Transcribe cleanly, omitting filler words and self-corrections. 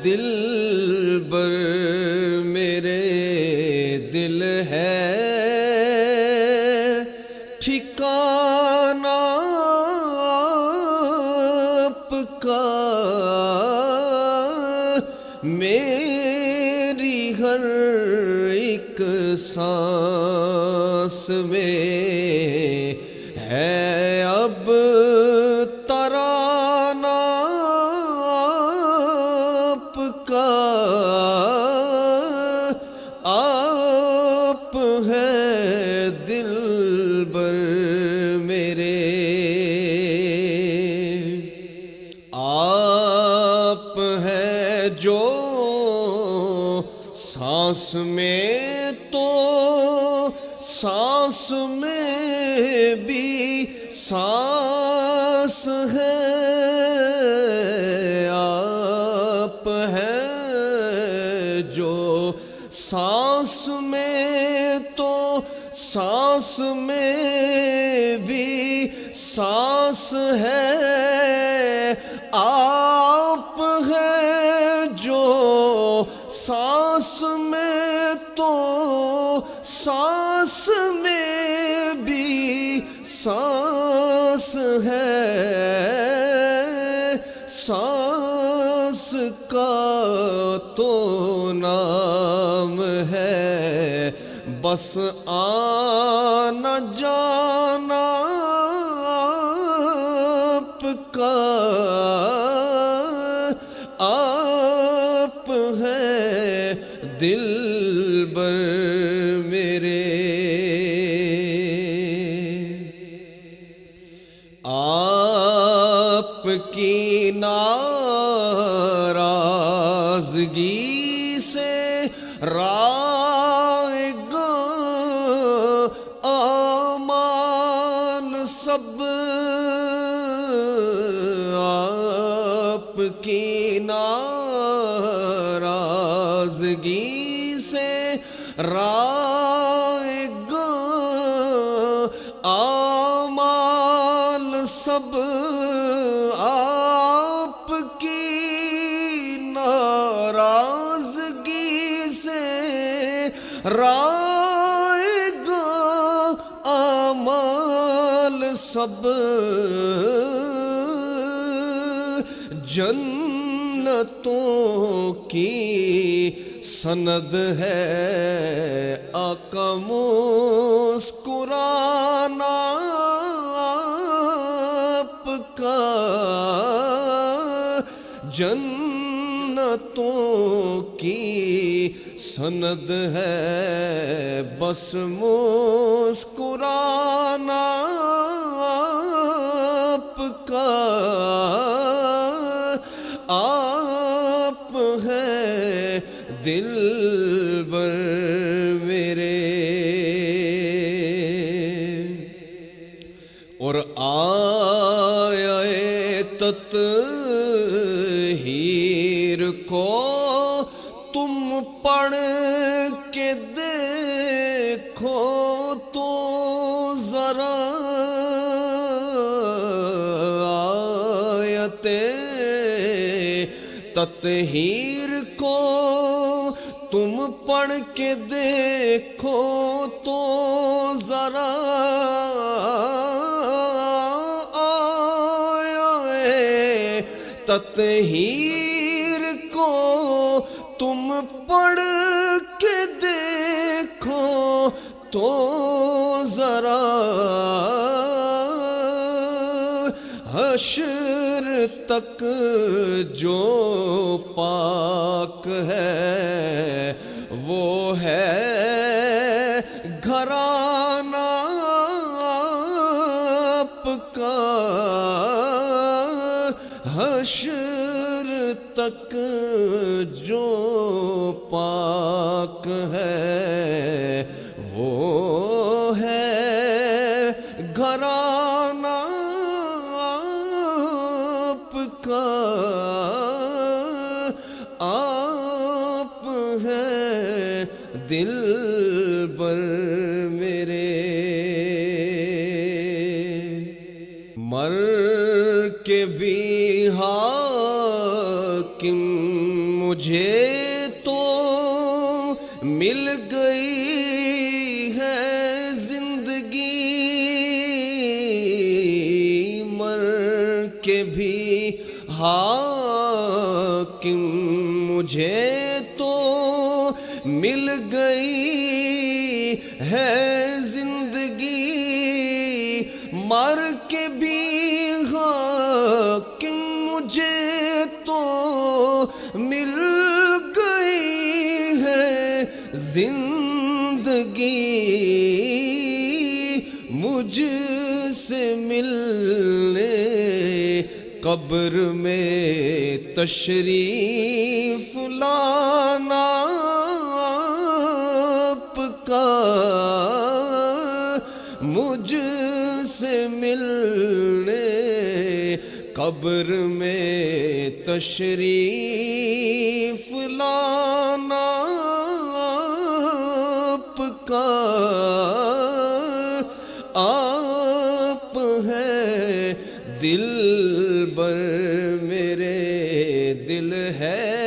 دلبر میرے دل ہے ٹھکانہ آپ کا، میری ہر ایک سانس میں ہے اب ترانہ آپ کا، آپ ہے دلبر میرے، آپ ہے جو سانس میں تو سانس میں بھی سانس ہے، آپ ہے جو سانس میں تو سانس میں بھی سانس ہے، آپ ہے جو سانس میں تو سانس میں بھی سانس ہے، سانس کا تو نام ہے بس آنا جانا آپ کا، آپ ہے دلبر میرے، آپ کی ناراضگی سے رائگاں امان سب، آپ کی ناراضگی سے رائگاں اعمال سب، آپ کی ناراضگی سے رائگاں اعمال سب، جنتوں کی سند ہے آقا مسکرانا آپ کا، جنتوں کی سند ہے بس مسکرانا آپ کا، آپ ہے دلبر میرے، اور آیا تطہیر کو تم پڑھ کے دیکھو تو ذرا، آیت تطہیر کو تم پڑھ کے دیکھو تو ذرا، تطہیر کو تم پڑھ کے دیکھو تو ذرا، حشر تک جو پاک ہے وہ ہے گھرانہ آپ کا، حشر تک جو پاک ہے وہ ہے گھرانہ آپ کا، آپ ہے دلبر میرے، مر کے بھی حاکم مجھے تو مل گئی ہے زندگی، مر کے بھی حاکم مجھے تو مل گئی ہے زندگی، مر کے بھی حاکم مجھے تو مل گئی ہے زندگی، مجھ سے ملنے قبر میں تشریف لانا آپ کا، مجھ سے ملنے قبر میں تشریف لانا آپ کا، آپ ہے دل بر میرے دل ہے